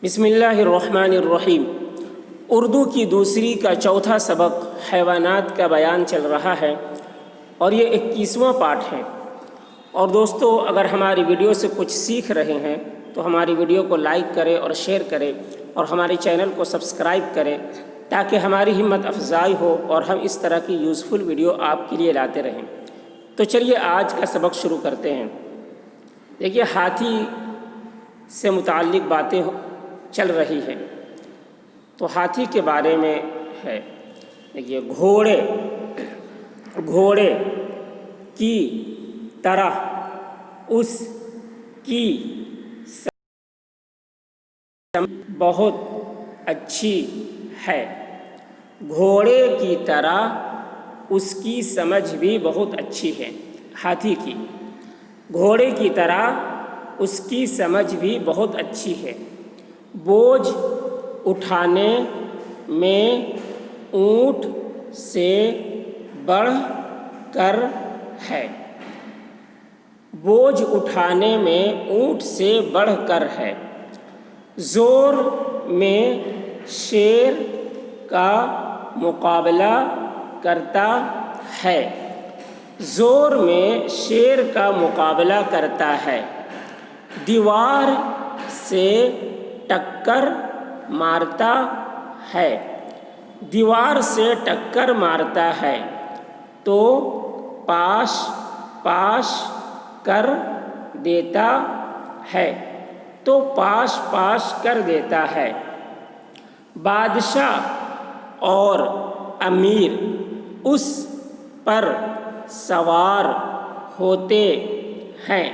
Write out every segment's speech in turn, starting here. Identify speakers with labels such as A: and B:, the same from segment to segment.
A: بسم اللہ الرحمن الرحیم۔ اردو کی دوسری کا چوتھا سبق حیوانات کا بیان چل رہا ہے اور یہ 21واں پارٹ ہے۔ اور دوستو، اگر ہماری ویڈیو سے کچھ سیکھ رہے ہیں تو ہماری ویڈیو کو لائک کریں اور شیئر کریں اور ہمارے چینل کو سبسکرائب کریں تاکہ ہماری ہمت افزائی ہو اور ہم اس طرح کی یوزفل ویڈیو آپ کے لیے لاتے رہیں۔ تو چلیے آج کا سبق شروع کرتے ہیں۔ دیکھیے، ہاتھی سے متعلق باتیں چل رہی ہے تو ہاتھی کے بارے میں ہے۔ دیکھیے، گھوڑے کی طرح اس کی سمجھ بہت اچھی ہے۔ گھوڑے کی طرح اس کی سمجھ بھی بہت اچھی ہے۔ ہاتھی کی گھوڑے کی طرح اس کی سمجھ بھی بہت اچھی ہے۔ بوجھ اٹھانے میں اونٹ سے بڑھ کر ہے۔ بوجھ اٹھانے میں اونٹ سے بڑھ کر ہے۔ زور میں شیر کا مقابلہ کرتا ہے۔ زور میں شیر کا مقابلہ کرتا ہے۔ دیوار سے ٹکر مارتا ہے۔ دیوار سے ٹکر مارتا ہے تو پاش پاش کر دیتا ہے۔ تو پاش پاش کر دیتا ہے۔ بادشاہ اور امیر اس پر سوار ہوتے ہیں۔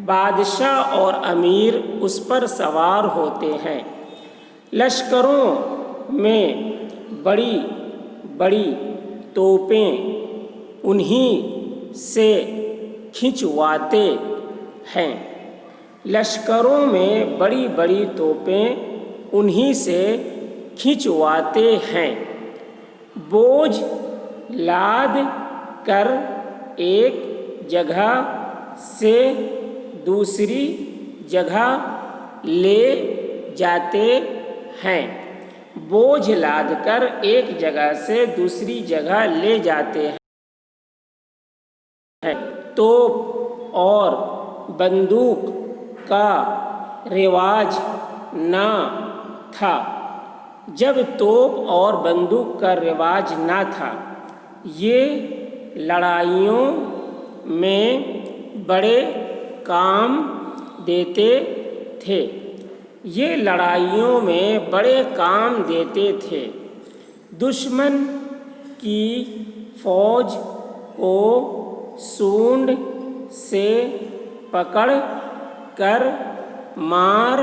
A: بادشاہ اور امیر اس پر سوار ہوتے ہیں۔ لشکروں میں بڑی بڑی توپیں انہی سے کھنچواتے ہیں۔ لشکروں میں بڑی بڑی توپیں انہی سے کھنچواتے ہیں۔ بوجھ لاد کر ایک جگہ سے دوسری جگہ لے جاتے ہیں۔ بوجھ لاد کر ایک جگہ سے دوسری جگہ لے جاتے ہیں۔ توپ اور بندوق کا رواج نہ تھا۔ جب توپ اور بندوق کا رواج نہ تھا، یہ لڑائیوں میں بڑے کام دیتے تھے۔ یہ لڑائیوں میں بڑے کام دیتے تھے۔ دشمن کی فوج کو سونڈ سے پکڑ کر مار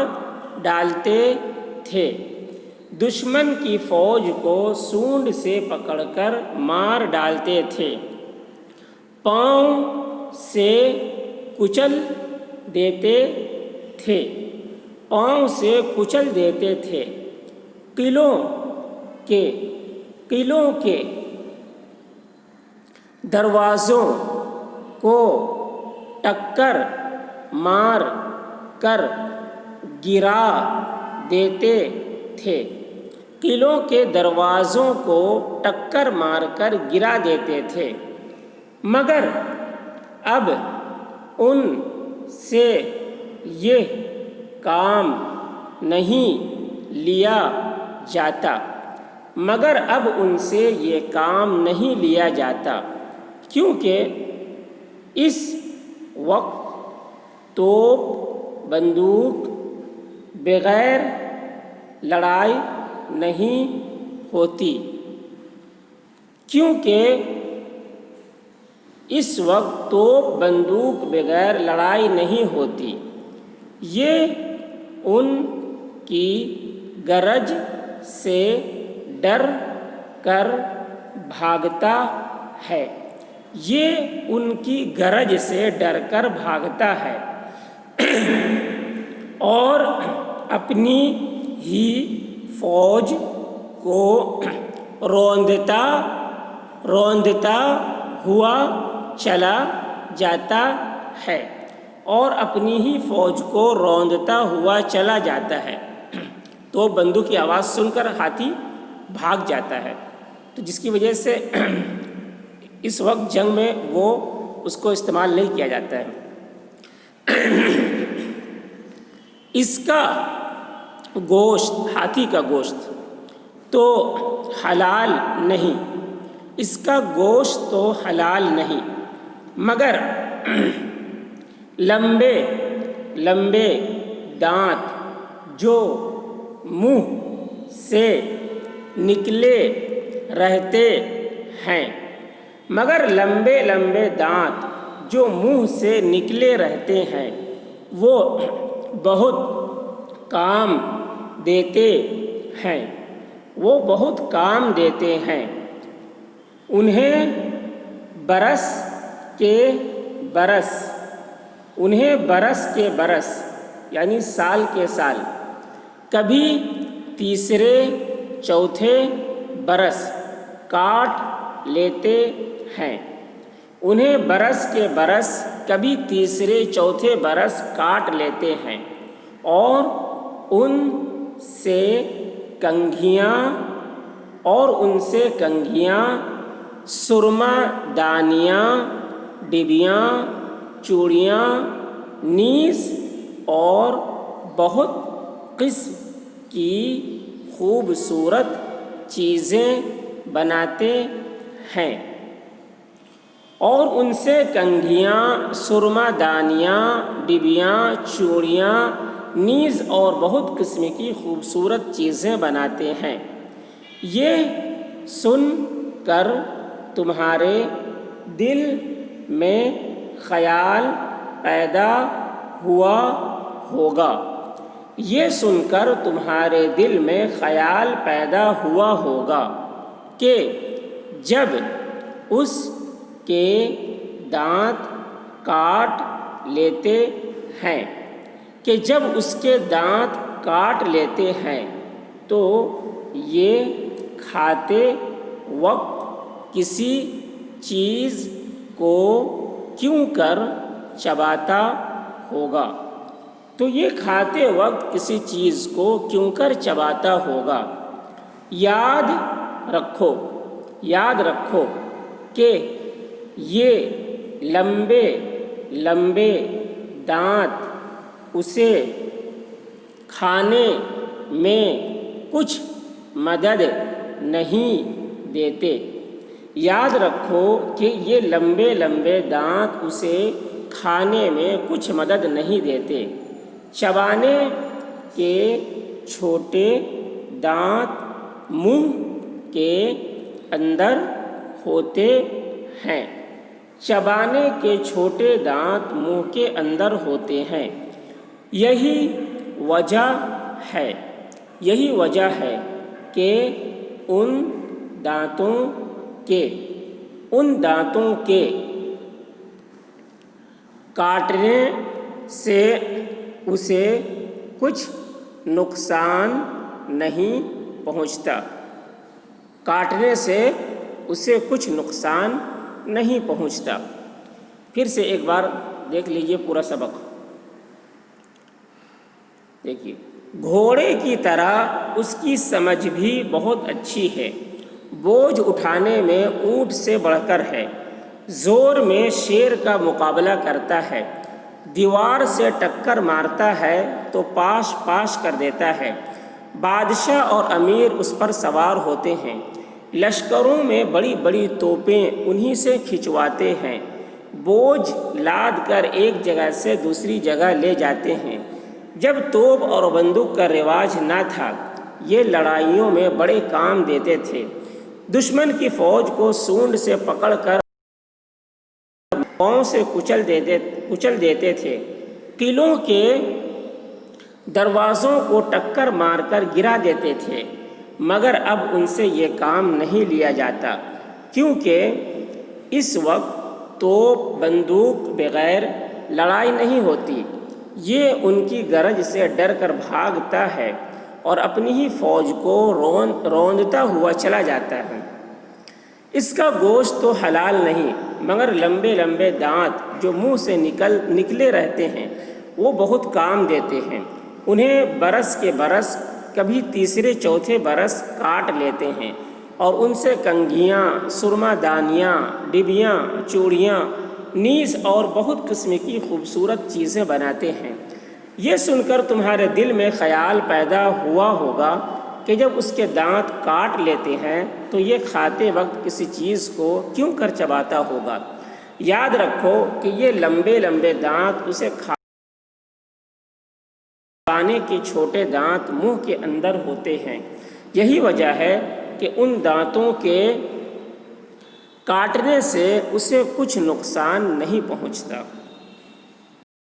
A: ڈالتے تھے۔ دشمن کی فوج کو سونڈ سے پکڑ کر مار ڈالتے تھے۔ پاؤں سے کچل دیتے تھے۔ پاؤں سے کچل دیتے تھے۔ قلعوں کے دروازوں کو ٹکر مار کر گرا دیتے تھے۔ قلعوں کے دروازوں کو ٹکر مار کر گرا دیتے تھے، مگر اب ان سے یہ کام نہیں لیا جاتا۔ مگر اب ان سے یہ کام نہیں لیا جاتا کیونکہ اس وقت توپ بندوق بغیر لڑائی نہیں ہوتی۔ کیونکہ اس وقت توپ بندوق بغیر لڑائی نہیں ہوتی۔ یہ ان کی گرج سے ڈر کر بھاگتا ہے۔ یہ ان کی گرج سے ڈر کر بھاگتا ہے اور اپنی ہی فوج کو روندتا ہوا چلا جاتا ہے اور اپنی ہی فوج کو روندتا ہوا چلا جاتا ہے۔ توپ بندوق کی آواز سن کر ہاتھی بھاگ جاتا ہے، تو جس کی وجہ سے اس وقت جنگ میں وہ اس کو استعمال نہیں کیا جاتا ہے۔ اس کا گوشت، ہاتھی کا گوشت تو حلال نہیں، اس کا گوشت تو حلال نہیں، مگر لمبے لمبے دانت جو منہ سے نکلے رہتے ہیں، مگر لمبے لمبے دانت جو منہ سے نکلے رہتے ہیں وہ بہت کام دیتے ہیں، وہ بہت کام دیتے ہیں۔ انہیں برس کے برس یعنی سال کے سال، کبھی تیسرے چوتھے برس کاٹ لیتے ہیں۔ انہیں برس کے برس کبھی تیسرے چوتھے برس کاٹ لیتے ہیں، اور ان سے کنگھیاں، سرما دانیاں، ڈبیاں، چوڑیاں، نیز اور بہت قسم کی خوبصورت چیزیں بناتے ہیں، اور ان سے کنگھیاں، سرما دانیاں، ڈبیاں، چوڑیاں، نیز اور بہت قسم کی خوبصورت چیزیں بناتے ہیں۔ یہ سن کر تمہارے دل میں خیال پیدا ہوا ہوگا، یہ سن کر تمہارے دل میں خیال پیدا ہوا ہوگا کہ جب اس کے دانت کاٹ لیتے ہیں تو یہ کھاتے وقت کسی چیز کو کیوں کر چباتا ہوگا، تو یہ کھاتے وقت کسی چیز کو کیوں کر چباتا ہوگا۔ یاد رکھو کہ یہ لمبے لمبے دانت اسے کھانے میں کچھ مدد نہیں دیتے۔ یاد رکھو کہ یہ لمبے لمبے دانت اسے کھانے میں کچھ مدد نہیں دیتے۔ چبانے کے چھوٹے دانت منہ کے اندر ہوتے ہیں، چبانے کے چھوٹے دانت منہ کے اندر ہوتے ہیں۔ یہی وجہ ہے کہ ان دانتوں کے کاٹنے سے اسے کچھ نقصان نہیں پہنچتا۔ پھر سے ایک بار دیکھ لیجئے پورا سبق۔ دیکھیے، گھوڑے کی طرح اس کی سمجھ بھی بہت اچھی ہے، بوجھ اٹھانے میں اونٹ سے بڑھ کر ہے، زور میں شیر کا مقابلہ کرتا ہے، دیوار سے ٹکر مارتا ہے تو پاش کر دیتا ہے، بادشاہ اور امیر اس پر سوار ہوتے ہیں، لشکروں میں بڑی بڑی توپیں انہی سے کھنچواتے ہیں، بوجھ لاد کر ایک جگہ سے دوسری جگہ لے جاتے ہیں۔ جب توپ اور بندوق کا رواج نہ تھا، یہ لڑائیوں میں بڑے کام دیتے تھے، دشمن کی فوج کو سونڈ سے پکڑ کر پاؤں سے کچل دیتے تھے، قلعوں کے دروازوں کو ٹکر مار کر گرا دیتے تھے، مگر اب ان سے یہ کام نہیں لیا جاتا، کیونکہ اس وقت توپ بندوق بغیر لڑائی نہیں ہوتی، یہ ان کی گرج سے ڈر کر بھاگتا ہے اور اپنی ہی فوج کو روندتا ہوا چلا جاتا ہے۔ اس کا گوشت تو حلال نہیں، مگر لمبے لمبے دانت جو منہ سے نکلے رہتے ہیں وہ بہت کام دیتے ہیں۔ انہیں برس کے برس کبھی تیسرے چوتھے برس کاٹ لیتے ہیں اور ان سے کنگھیاں، سرما دانیاں، ڈبیاں، چوڑیاں، نیز اور بہت قسم کی خوبصورت چیزیں بناتے ہیں۔ یہ سن کر تمہارے دل میں خیال پیدا ہوا ہوگا کہ جب اس کے دانت کاٹ لیتے ہیں تو یہ کھاتے وقت کسی چیز کو کیوں کر چباتا ہوگا۔ یاد رکھو کہ یہ لمبے لمبے دانت اسے کھانے کے چھوٹے دانت منہ کے اندر ہوتے ہیں۔ یہی وجہ ہے کہ ان دانتوں کے کاٹنے سے اسے کچھ نقصان نہیں پہنچتا۔